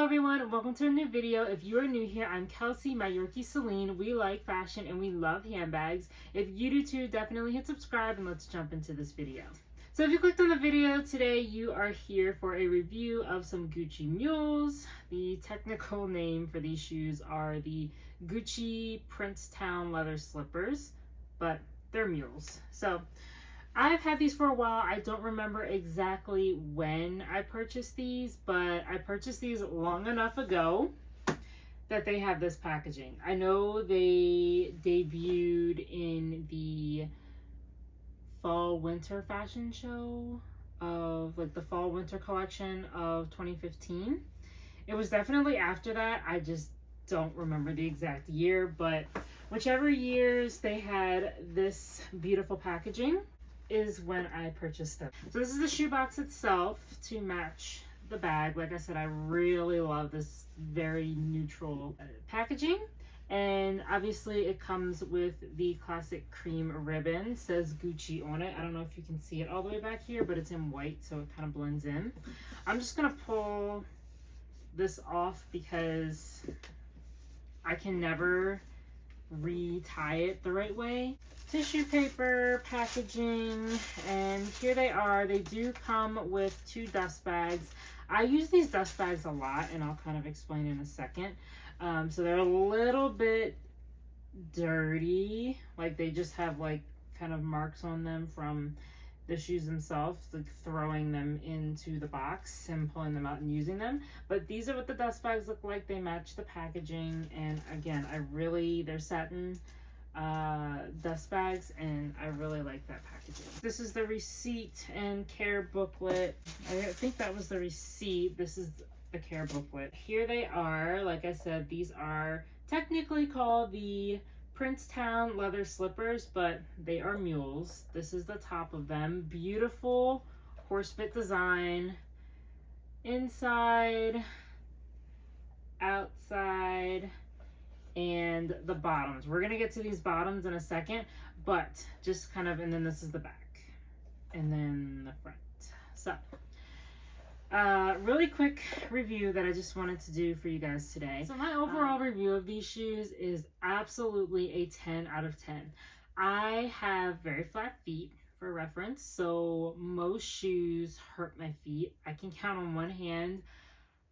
everyone, and welcome to a new video. If you are new here, I'm Kelsey, my Yorkie Céline. We like fashion and we love handbags. If you do too, definitely hit subscribe and let's jump into this video. So if you clicked on the video today, you are here for a review of some Gucci Mules. The technical name for these shoes are the Gucci Princetown leather slippers, but they're mules. So I've had these for a while. I don't remember exactly when I purchased these, but I purchased these long enough ago that they have this packaging. I know they debuted in the fall winter fashion show of like the fall winter collection of 2015. It was definitely after that. I just don't remember the exact year, but whichever years they had this beautiful packaging is when I purchased them. So this is the shoebox itself to match the bag. Like I said, I really love this very neutral packaging. And obviously it comes with the classic cream ribbon. It says Gucci on it. I don't know if you can see it all the way back here, but it's in white, so it kind of blends in. I'm just gonna pull this off because I can never retie it the right way. Tissue paper, packaging, and here they are. They do come with 2 dust bags. I use these dust bags a lot, and I'll kind of explain in a second. So they're a little bit dirty, like they just have like kind of marks on them from the shoes themselves, like throwing them into the box and pulling them out and using them. But these are what the dust bags look like. They match the packaging, and again, they're satin dust bags, and I really like that packaging. This is the receipt and care booklet. I think that was the receipt. This is the care booklet. Here they are. Like I said, these are technically called the Princetown leather slippers, but they are mules. This is the top of them. Beautiful horsebit design. Inside, outside, and the bottoms. We're gonna get to these bottoms in a second, but just kind of, and then this is the back, and then the front. So, really quick review that I just wanted to do for you guys today. So my overall review of these shoes is absolutely a 10 out of 10. I have very flat feet for reference, so most shoes hurt my feet. I can count on one hand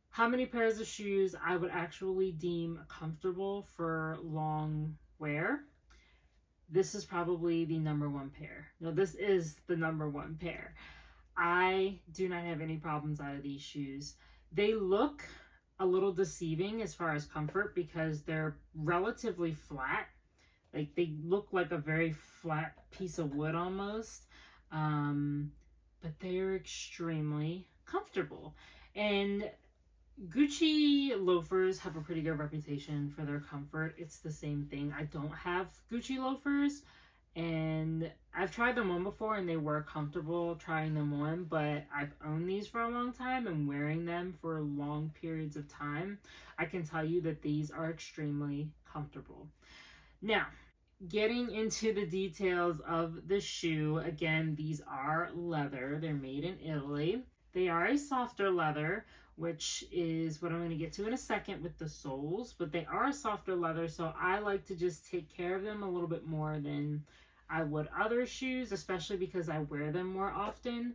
how many pairs of shoes I would actually deem comfortable for long wear. This is probably the number 1 pair. No, this is the number 1 pair. I do not have any problems out of these shoes. They look a little deceiving as far as comfort because they're relatively flat. Like they look like a very flat piece of wood almost. But they're extremely comfortable. And Gucci loafers have a pretty good reputation for their comfort. It's the same thing. I don't have Gucci loafers, and I've tried them on before and they were comfortable trying them on, but I've owned these for a long time and wearing them for long periods of time. I can tell you that these are extremely comfortable. Now, getting into the details of the shoe, again, these are leather. They're made in Italy. They are a softer leather, which is what I'm going to get to in a second with the soles, but they are a softer leather, so I like to just take care of them a little bit more than I would other shoes, especially because I wear them more often.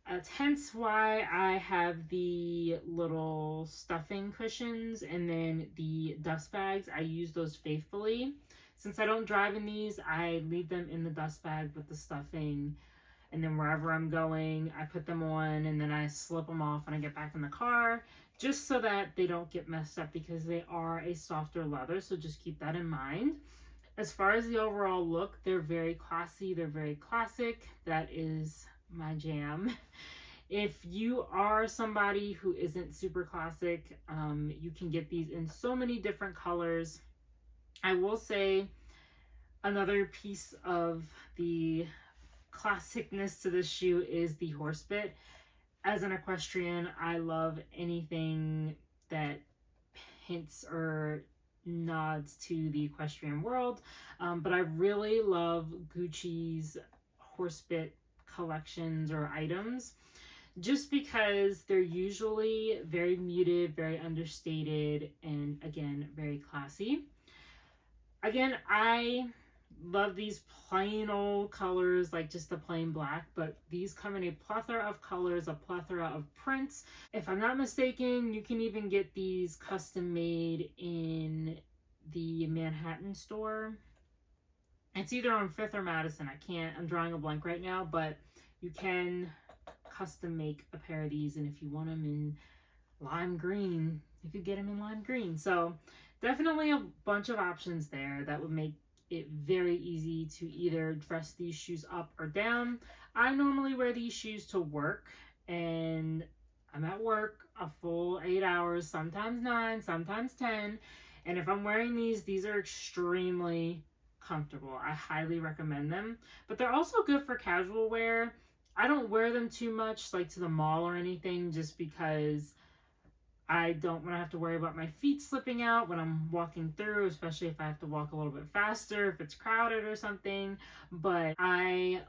Hence why I have the little stuffing cushions and then the dust bags. I use those faithfully. Since I don't drive in these, I leave them in the dust bag with the stuffing. And then wherever I'm going, I put them on and then I slip them off when I get back in the car, just so that they don't get messed up because they are a softer leather. So just keep that in mind. As far as the overall look, they're very classy. They're very classic. That is my jam. If you are somebody who isn't super classic, you can get these in so many different colors. I will say another piece of the classicness to this shoe is the horsebit. As an equestrian, I love anything that hints or nods to the equestrian world, but I really love Gucci's horsebit collections or items just because they're usually very muted, very understated, and again, very classy. Again, I love these plain old colors, like just the plain black, but these come in a plethora of colors, a plethora of prints. If I'm not mistaken, you can even get these custom made in the Manhattan store. It's either on 5th or Madison. I'm drawing a blank right now, but you can custom make a pair of these, and if you want them in lime green, you could get them in lime green. So definitely a bunch of options there that would make it very easy to either dress these shoes up or down. I normally wear these shoes to work, and I'm at work a full 8 hours, sometimes 9, sometimes 10. And if I'm wearing these are extremely comfortable. I highly recommend them. But they're also good for casual wear. I don't wear them too much, like to the mall or anything, just because I don't want to have to worry about my feet slipping out when I'm walking through, especially if I have to walk a little bit faster, if it's crowded or something. But I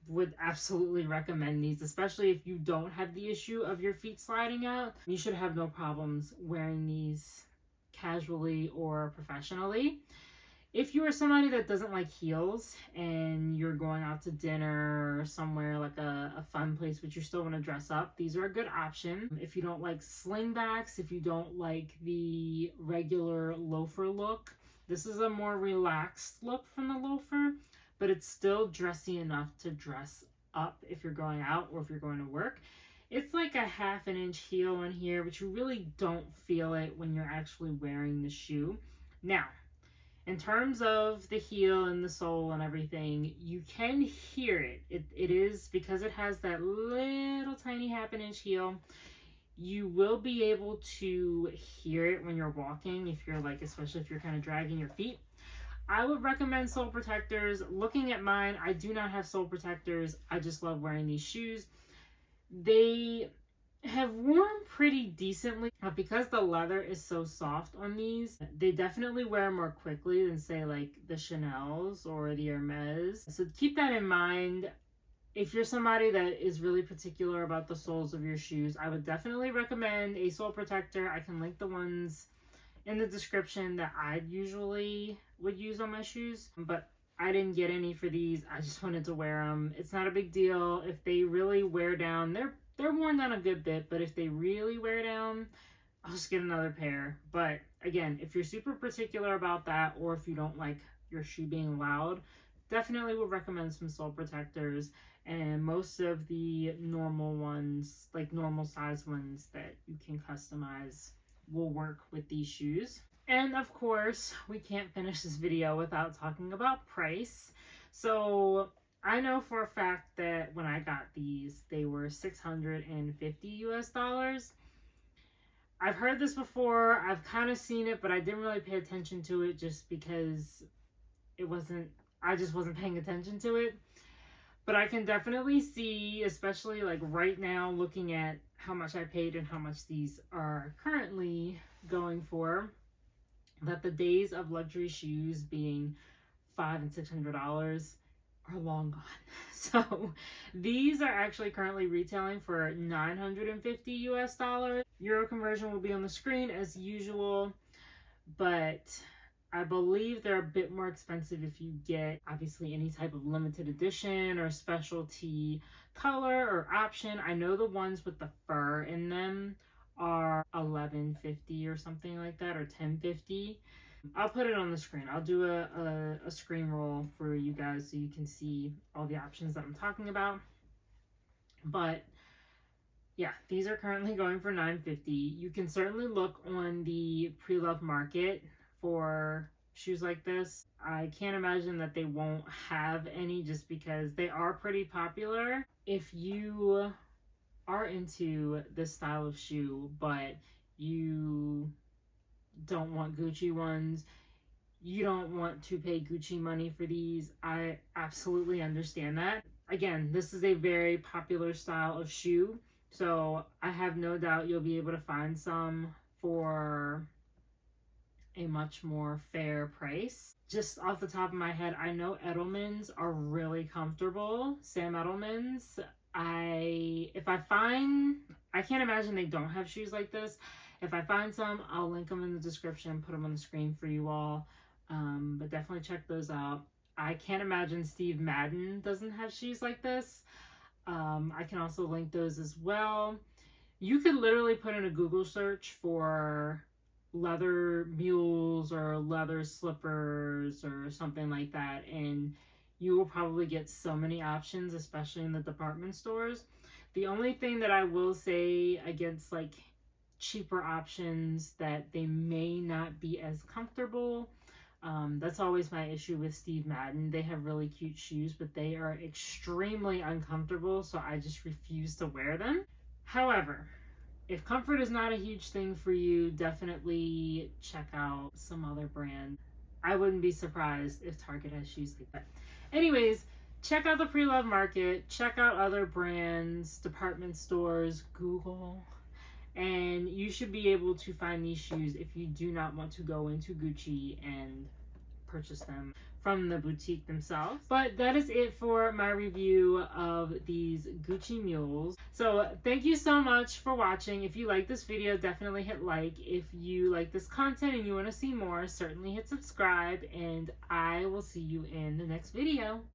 would absolutely recommend these, especially if you don't have the issue of your feet sliding out. You should have no problems wearing these casually or professionally. If you are somebody that doesn't like heels and you're going out to dinner or somewhere like a fun place, but you still want to dress up, these are a good option. If you don't like slingbacks, if you don't like the regular loafer look, this is a more relaxed look from the loafer, but it's still dressy enough to dress up if you're going out or if you're going to work. It's like a 1/2 inch heel in here, but you really don't feel it when you're actually wearing the shoe. Now, in terms of the heel and the sole and everything, you can hear it. It is, because it has that little tiny 1/2 inch heel, you will be able to hear it when you're walking, if you're like, especially if you're kind of dragging your feet. I would recommend sole protectors. Looking at mine, I do not have sole protectors. I just love wearing these shoes. They have worn pretty decently, but because the leather is so soft on these, they definitely wear more quickly than, say, like the Chanel's or the Hermes. So keep that in mind. If you're somebody that is really particular about the soles of your shoes, I would definitely recommend a sole protector. I can link the ones in the description that I usually would use on my shoes, but I didn't get any for these. I just wanted to wear them. It's not a big deal. If they really wear down, they're worn down a good bit, but if they really wear down, I'll just get another pair. But again, if you're super particular about that, or if you don't like your shoe being loud, definitely would recommend some sole protectors. And most of the normal ones, like normal size ones that you can customize, will work with these shoes. And of course, we can't finish this video without talking about price. So I know for a fact that when I got these, they were $650 US. I've heard this before, I've kind of seen it, but I didn't really pay attention to it just because I just wasn't paying attention to it. But I can definitely see, especially like right now, looking at how much I paid and how much these are currently going for, that the days of luxury shoes being $500 and $600 are long gone. So these are actually currently retailing for $950 US. Euro conversion will be on the screen as usual, but I believe they're a bit more expensive if you get obviously any type of limited edition or specialty color or option. I know the ones with the fur in them are $11.50 or something like that, or $10.50. I'll put it on the screen. I'll do a screen roll for you guys so you can see all the options that I'm talking about. But yeah, these are currently going for $9.50. You can certainly look on the pre-loved market for shoes like this. I can't imagine that they won't have any, just because they are pretty popular. If you are into this style of shoe, but you don't want Gucci ones, you don't want to pay Gucci money for these, I absolutely understand that. Again, this is a very popular style of shoe, so I have no doubt you'll be able to find some for a much more fair price. Just off the top of my head, I know Edelman's are really comfortable. Sam Edelman's, I can't imagine they don't have shoes like this. If I find some, I'll link them in the description, put them on the screen for you all. But definitely check those out. I can't imagine Steve Madden doesn't have shoes like this. I can also link those as well. You could literally put in a Google search for leather mules or leather slippers or something like that, and you will probably get so many options, especially in the department stores. The only thing that I will say against like cheaper options, that they may not be as comfortable. That's always my issue with Steve Madden. They have really cute shoes, but they are extremely uncomfortable, so I just refuse to wear them. However, if comfort is not a huge thing for you, definitely check out some other brand. I wouldn't be surprised if Target has shoes like that. Anyways, check out the pre-loved market, check out other brands, department stores, Google, and you should be able to find these shoes if you do not want to go into Gucci and purchase them from the boutique themselves. But that is it for my review of these Gucci Mules. So thank you so much for watching. If you like this video, definitely hit like. If you like this content and you want to see more, certainly hit subscribe, and I will see you in the next video.